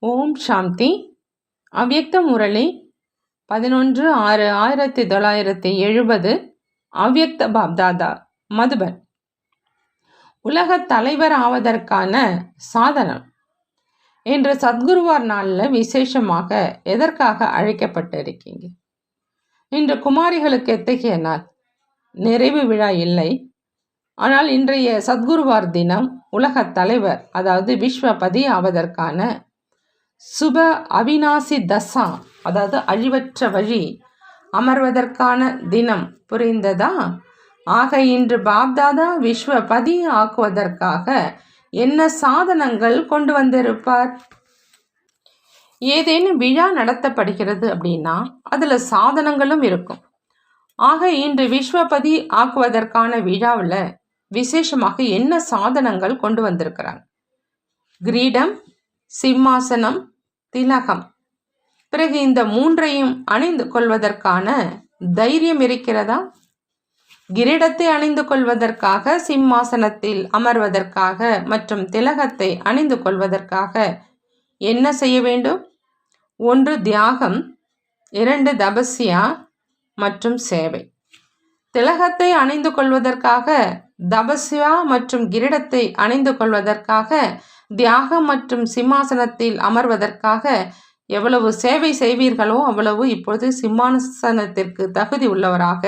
ஓம் சாந்தி. அவ்யக்த முரளி 11/6/1970. அவ்யக்த பாப்தாதா, மதுபன். உலகத் தலைவர் ஆவதற்கான சாதனம் என்ற சத்குருவார் நாளில் விசேஷமாக எதற்காக அழைக்கப்பட்டிருக்கீங்க? இன்று குமாரிகளுக்கு எத்தகைய நாள்? நிறைவு விழா இல்லை. ஆனால் இன்றைய சத்குருவார் தினம் உலகத் தலைவர், அதாவது விஸ்வபதி ஆவதற்கான சுப அவிநாசி தசா, அதாவது அழிவற்ற வழி அமர்வதற்கான தினம். புரிந்ததா? ஆக இன்று பாப்தாதா விஸ்வபதி ஆக்குவதற்காக என்ன சாதனங்கள் கொண்டு வந்திருப்பார்? ஏதேனும் விழா நடத்தப்படுகிறது அப்படின்னா அதில் சாதனங்களும் இருக்கும். ஆக இன்று விஸ்வபதி ஆக்குவதற்கான விழாவில் விசேஷமாக என்ன சாதனங்கள் கொண்டு வந்திருக்கிறாங்க? கிரீடம், சிம்மாசனம், திலகம். பிறகு இந்த மூன்றையும் அணிந்து கொள்வதற்கான தைரியம் இருக்கிறதா? கிரீடத்தை அணிந்து கொள்வதற்காக, சிம்மாசனத்தில் அமர்வதற்காக மற்றும் திலகத்தை அணிந்து கொள்வதற்காக என்ன செய்ய வேண்டும்? 1 தியாகம், 2 தபஸ்யா மற்றும் சேவை. திலகத்தை அணிந்து கொள்வதற்காக, தபஸ்யா மற்றும் கிரீடத்தை அணிந்து கொள்வதற்காக, தியாகம் மற்றும் சிம்மாசனத்தில் அமர்வதற்காக எவ்வளவு சேவை செய்வீர்களோ அவ்வளவு இப்பொழுது சிம்மாசனத்திற்கு தகுதி உள்ளவராக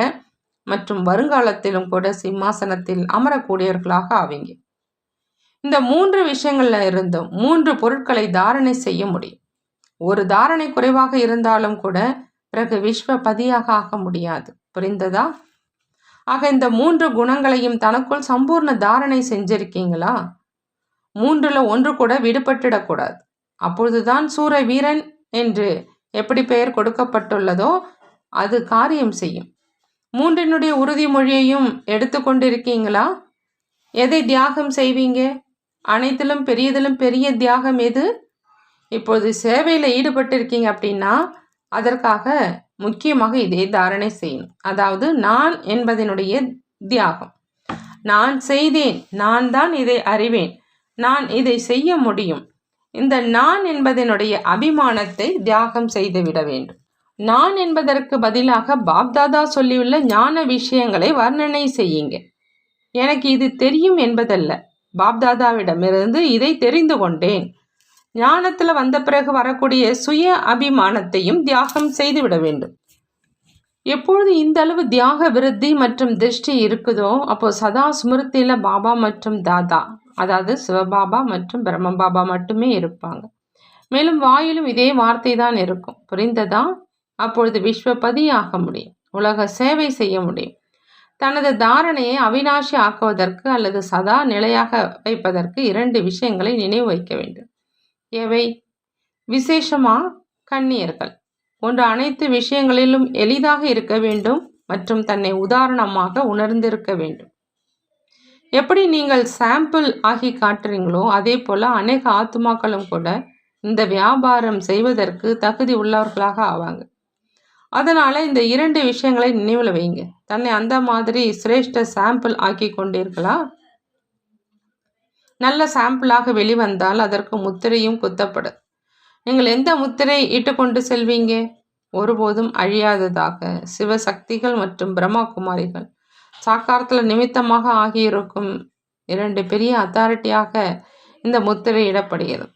மற்றும் வருங்காலத்திலும் கூட சிம்மாசனத்தில் அமரக்கூடியவர்களாக ஆவீங்க. இந்த 3 விஷயங்கள்ல இருந்தும் 3 பொருட்களை தாரணை செய்ய முடியும். ஒரு தாரணை குறைவாக இருந்தாலும் கூட பிறகு விஸ்வபதியாக ஆக முடியாது. புரிந்ததா? ஆக இந்த 3 குணங்களையும் தனக்குள் சம்பூர்ண தாரணை செஞ்சிருக்கீங்களா? 3ல் 1 கூட விடுபட்டுடக்கூடாது. அப்பொழுதுதான் சூர வீரன் என்று எப்படி பெயர் கொடுக்கப்பட்டுள்ளதோ அது காரியம் செய்யும். 3னுடைய உறுதிமொழியையும் எடுத்துக்கொண்டிருக்கீங்களா? எதை தியாகம் செய்வீங்க? அனைத்திலும் பெரியதிலும் பெரிய தியாகம் எது? இப்போது சேவையில் ஈடுபட்டிருக்கீங்க அப்படின்னா அதற்காக முக்கியமாக இதை தாரணை செய்யணும். அதாவது நான் என்பதனுடைய தியாகம். நான் செய்தேன், நான் தான் இதை அறிவேன், நான் இதை செய்ய முடியும். இந்த நான் என்பதனுடைய அபிமானத்தை தியாகம் செய்துவிட வேண்டும். நான் என்பதற்கு பதிலாக பாப்தாதா சொல்லியுள்ள ஞான விஷயங்களை வர்ணனை செய்யுங்க. எனக்கு இது தெரியும் என்பதல்ல, பாப்தாதாவிடமிருந்து இதை தெரிந்து கொண்டேன். ஞானத்தில் வந்த பிறகு வரக்கூடிய சுய அபிமானத்தையும் தியாகம் செய்துவிட வேண்டும். எப்பொழுது இந்த அளவு தியாக விருத்தி மற்றும் திருஷ்டி இருக்குதோ அப்போ சதா ஸ்மிருதியில் பாபா மற்றும் தாதா, அதாவது சிவபாபா மற்றும் பிரம்மபாபா மட்டுமே இருப்பாங்க. மேலும் வாயிலும் இதே வார்த்தை தான் இருக்கும். புரிந்ததா? அப்பொழுது விஸ்வபதி ஆக முடியும், உலக சேவை செய்ய முடியும். தனது தாரணையை அவிநாசி ஆக்குவதற்கு அல்லது சதா நிலையாக வைப்பதற்கு 2 விஷயங்களை நினைவு வைக்க வேண்டும். எவை? விசேஷமா கன்னியர்கள். ஒன்று, அனைத்து விஷயங்களிலும் எளிதாக இருக்க வேண்டும் மற்றும் தன்னை உதாரணமாக உணர்ந்திருக்க வேண்டும். எப்படி நீங்கள் சாம்பிள் ஆகி காட்டுறீங்களோ அதே போல் அநேக ஆத்மாக்களும் கூட இந்த வியாபாரம் செய்வதற்கு தகுதி உள்ளவர்களாக ஆவாங்க. அதனால் இந்த 2 விஷயங்களை நினைவில் வைங்க. தன்னை அந்த மாதிரி சிரேஷ்ட சாம்பிள் ஆக்கி கொண்டீர்களா? நல்ல சாம்பிளாக வெளிவந்தால் அதற்கு முத்திரையும் குத்தப்படும். நீங்கள் எந்த முத்திரை இட்டுக்கொண்டு செல்வீங்க? ஒருபோதும் அழியாததாக சிவசக்திகள் மற்றும் பிரம்மா குமாரிகள் சாக்காரத்தில் நிமித்தமாக ஆகியிருக்கும் 2 பெரிய அத்தாரிட்டியாக இந்த முத்திரை இடப்படுகிறது.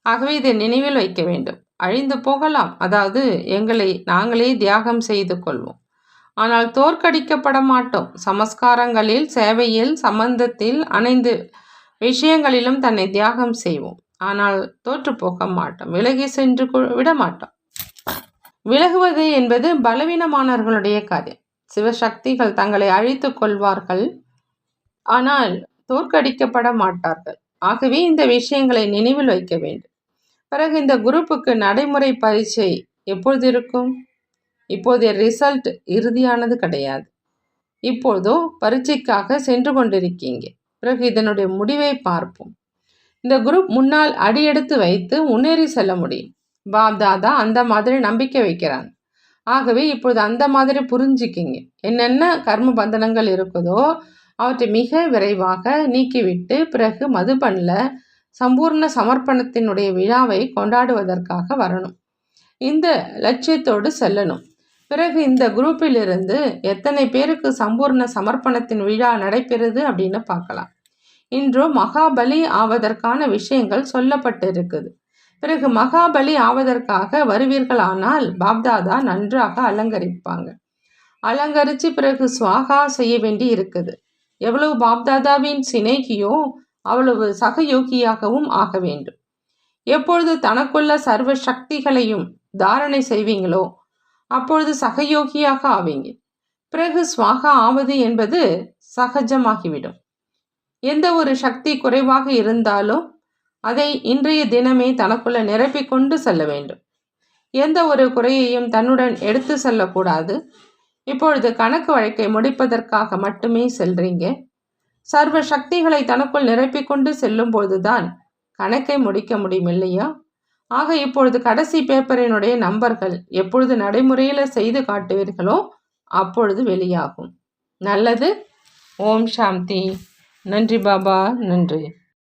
ஆகவே இதை நினைவில் வைக்க வேண்டும். அழிந்து போகலாம், அதாவது எங்களை நாங்களே தியாகம் செய்து கொள்வோம், ஆனால் தோற்கடிக்கப்பட மாட்டோம். சமஸ்காரங்களில், சேவையில், சம்பந்தத்தில், அனைத்து விஷயங்களிலும் தன்னை தியாகம் செய்வோம். ஆனால் தோற்று போக மாட்டோம், விலகி சென்று விட மாட்டோம். விலகுவது என்பது பலவீனமானவர்களுடைய காரியம். சிவசக்திகள் தங்களை அழித்து கொள்வார்கள், ஆனால் தோற்கடிக்கப்பட மாட்டார்கள். ஆகவே இந்த விஷயங்களை நினைவில் வைக்க வேண்டும். பிறகு இந்த குரூப்புக்கு நடைமுறை பரீட்சை எப்பொழுது இருக்கும்? இப்போதைய ரிசல்ட் இறுதியானது கிடையாது. இப்போதோ பரீட்சைக்காக சென்று கொண்டிருக்கீங்க. பிறகு இதனுடைய முடிவை பார்ப்போம். இந்த குரூப் முன்னால் அடியெடுத்து வைத்து முன்னேறி செல்ல முடியும். பாப்தாதா அந்த மாதிரி நம்பிக்கை வைக்கிறாங்க. ஆகவே இப்பொழுது அந்த மாதிரி புரிஞ்சுக்கிங்க. என்னென்ன கர்ம பந்தனங்கள் இருக்குதோ அவற்றை மிக விரைவாக நீக்கிவிட்டு பிறகு மதுபனில் சம்பூர்ண சமர்ப்பணத்தினுடைய விழாவை கொண்டாடுவதற்காக வரணும். இந்த லட்சியத்தோடு செல்லணும். பிறகு இந்த குரூப்பிலிருந்து எத்தனை பேருக்கு சம்பூர்ண சமர்ப்பணத்தின் விழா நடைபெறுது அப்படின்னு பார்க்கலாம். இன்று மகாபலி ஆவதற்கான விஷயங்கள் சொல்லப்பட்டு இருக்குது. பிறகு மகாபலி ஆவதற்காக வருவீர்களானால் பாப்தாதா நன்றாக அலங்கரிப்பாங்க. அலங்கரித்து பிறகு ஸ்வாகா செய்ய வேண்டி இருக்குது. எவ்வளவு பாப்தாதாவின் சிநேகியோ அவ்வளவு சகயோகியாகவும் ஆக வேண்டும். எப்பொழுது தனக்குள்ள சர்வ சக்திகளையும் தாரணை செய்வீங்களோ அப்பொழுது சகயோகியாக ஆவீங்க. பிறகு ஸ்வாகா ஆவது என்பது சகஜமாகிவிடும். எந்த ஒரு சக்தி குறைவாக இருந்தாலும் அதை இன்றைய தினமே தனக்குள்ள நிரப்பிக் கொண்டு செல்ல வேண்டும். எந்த ஒரு குறையையும் தன்னுடன் எடுத்து செல்லக்கூடாது. இப்பொழுது கணக்கு வழக்கை முடிப்பதற்காக மட்டுமே செல்றீங்க. சர்வ சக்திகளை தனக்குள் நிரப்பிக் கொண்டு செல்லும் போதுதான் கணக்கை முடிக்க முடியும் இல்லையா? ஆக இப்பொழுது கடைசி பேப்பரினுடைய நம்பர்கள் எப்பொழுது நடைமுறையில் செய்து காட்டுவீர்களோ அப்பொழுது வெளியாகும். நல்லது. ஓம் சாந்தி. நன்றி பாபா. நன்றி.